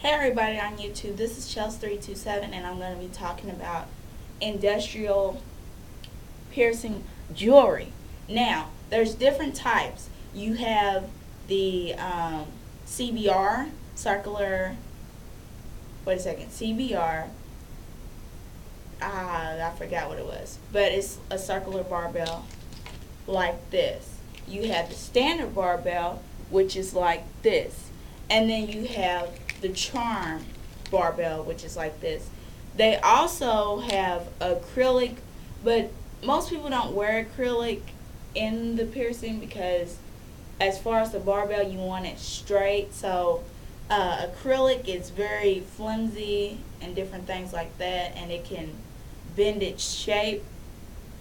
Hey everybody on YouTube, this is Chels327 and I'm going to be talking about industrial piercing jewelry. Now, there's different types. You have the CBR, circular, CBR, I forgot what it was, but it's a circular barbell like this. You have the standard barbell, which is like this. And then you have the charm barbell, which is like this. They also have acrylic, but most people don't wear acrylic in the piercing because as far as the barbell, you want it straight. So acrylic is very flimsy and different things like that, and it can bend its shape.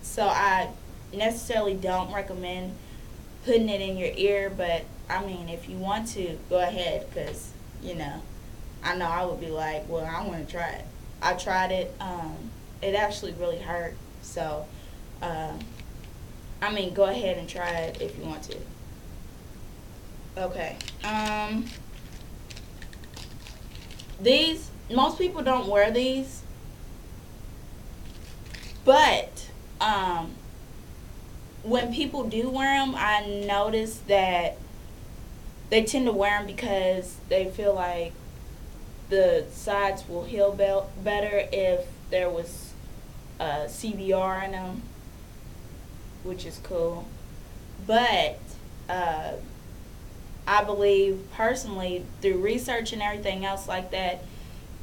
So I necessarily don't recommend putting it in your ear, but I mean, if you want to, go ahead, because I know I would be like, well, I want to try it. I tried it. It actually really hurt. So, I mean, go ahead and try it if you want to. Okay. These, most people don't wear these, but when people do wear them, I notice that they tend to wear them because they feel like the sides will heal better if there was CBR in them, which is cool. But I believe personally, through research and everything else like that,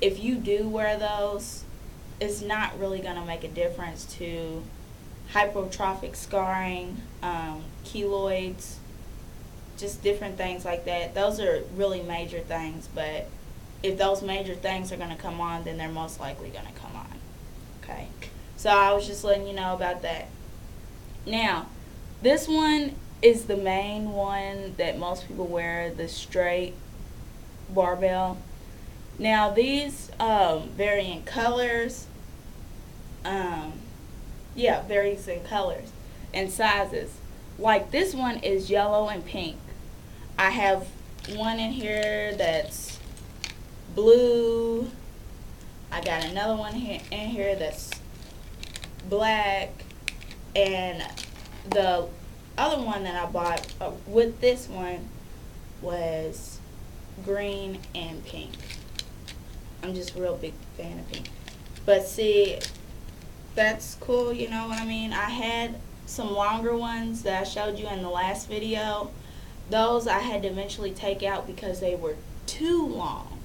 if you do wear those, it's not really going to make a difference to hypertrophic scarring, keloids, just different things like that. Those are really major things, but if those major things are going to come on, then they're most likely going to come on. Okay, so I was just letting you know about that. Now, this one is the main one that most people wear, the straight barbell. Now, these vary in colors. Varies in colors and sizes. Like this one is yellow and pink. I have one in here that's blue. I got another one in here that's black, and the other one that I bought with this one was green and pink. I'm just a real big fan of pink. But see, that's cool, you know what I mean? I had some longer ones that I showed you in the last video. Those I had to eventually take out because they were too long.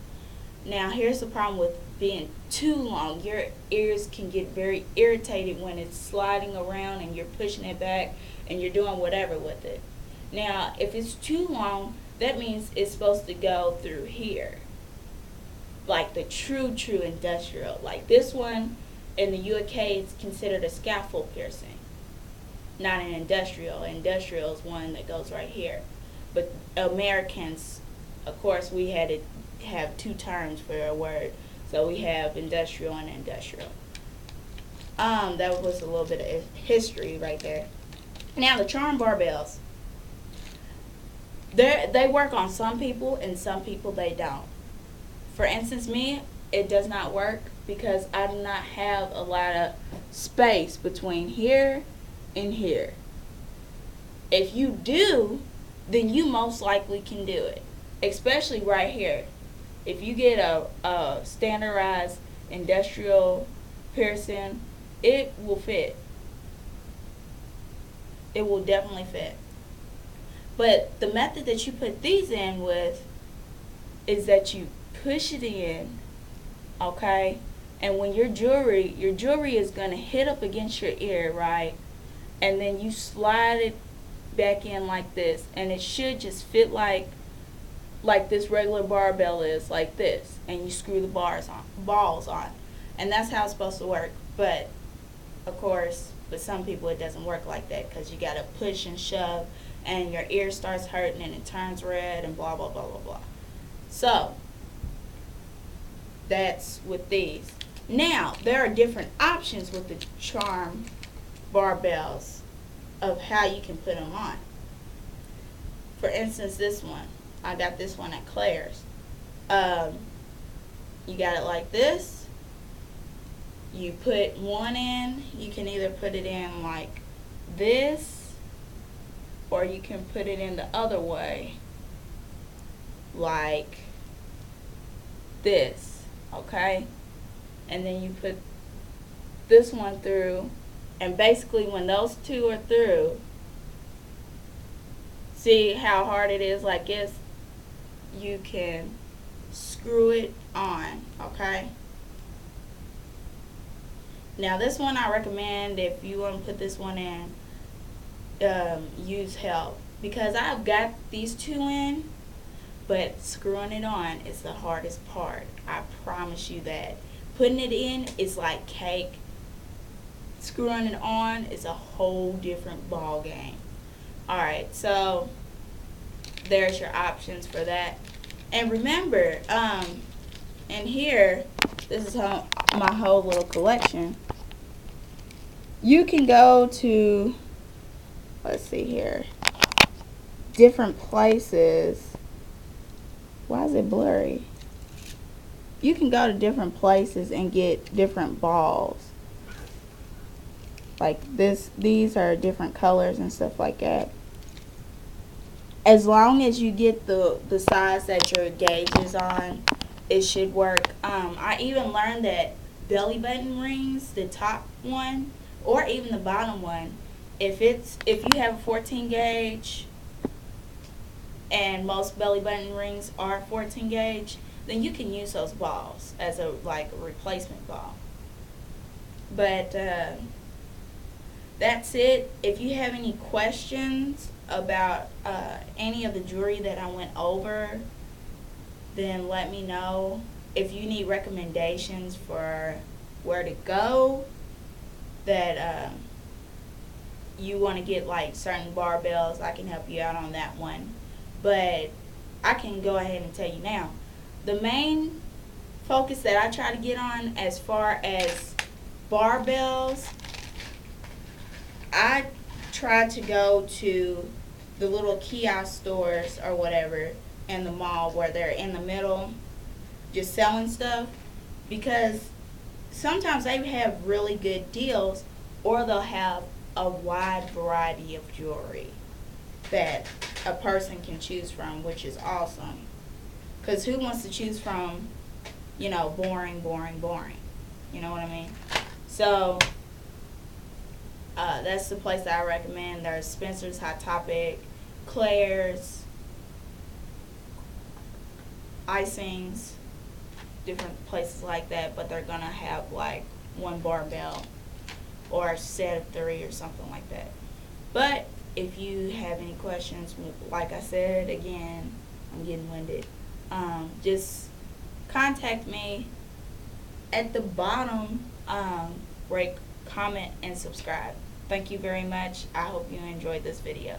Now, here's the problem with being too long. Your ears can get very irritated when it's sliding around and you're pushing it back and you're doing whatever with it. Now, if it's too long, that means it's supposed to go through here. Like the true industrial. Like this one in the UK is considered a scaffold piercing, not an industrial. Industrial is one that goes right here. But Americans, of course, we had to have two terms for a word. So we have industrial and industrial. That was a little bit of history right there. Now the charm barbells. They work on some people and some people they don't. For instance, me, it does not work because I do not have a lot of space between here and here. If you do, then you most likely can do it, especially right here. If you get a standardized industrial piercing, it will fit. It will definitely fit. But the method that you put these in with is that you push it in, okay? And when your jewelry is going to hit up against your ear, right? And then you slide it back in like this, and it should just fit like this regular barbell is, like this, and you screw the balls on. And that's how it's supposed to work. But of course, with some people it doesn't work like that because you got to push and shove and your ear starts hurting and it turns red and blah blah blah blah blah. So that's with these. Now, there are different options with the charm barbells of how you can put them on. For instance, this one. I got this one at Claire's. you got it like this. You put one in, you can either put it in like this, or you can put it in the other way, like this, okay? And then you put this one through, and basically when those two are through, see how hard it is like this? You can screw it on, okay? Now this one I recommend, if you want to put this one in, use help, because I've got these two in, but screwing it on is the hardest part. I promise you that. Putting it in is like cake. Screwing it on is a whole different ball game. Alright, so there's your options for that. And remember, in here, this is my whole little collection. You can go to, let's see here, different places. Why is it blurry? You can go to different places and get different balls. Like this, these are different colors and stuff like that. As long as you get the size that your gauge is on, it should work. I even learned that belly button rings, the top one, or even the bottom one, if you have a 14 gauge, and most belly button rings are 14 gauge, then you can use those balls as a replacement ball. But that's it. If you have any questions about any of the jewelry that I went over, then let me know. If you need recommendations for where to go, that you want to get like certain barbells, I can help you out on that one. But I can go ahead and tell you now, the main focus that I try to get on as far as barbells, I try to go to the little kiosk stores or whatever in the mall where they're in the middle just selling stuff, because sometimes they have really good deals, or they'll have a wide variety of jewelry that a person can choose from, which is awesome. Because who wants to choose from, boring, boring, boring? You know what I mean? So that's the place that I recommend. There's Spencer's, Hot Topic, Claire's, Icings, different places like that, but they're gonna have like one barbell or a set of 3 or something like that. But if you have any questions, like I said again, I'm getting winded, just contact me. At the bottom, rate, comment, and subscribe. Thank you very much. I hope you enjoyed this video.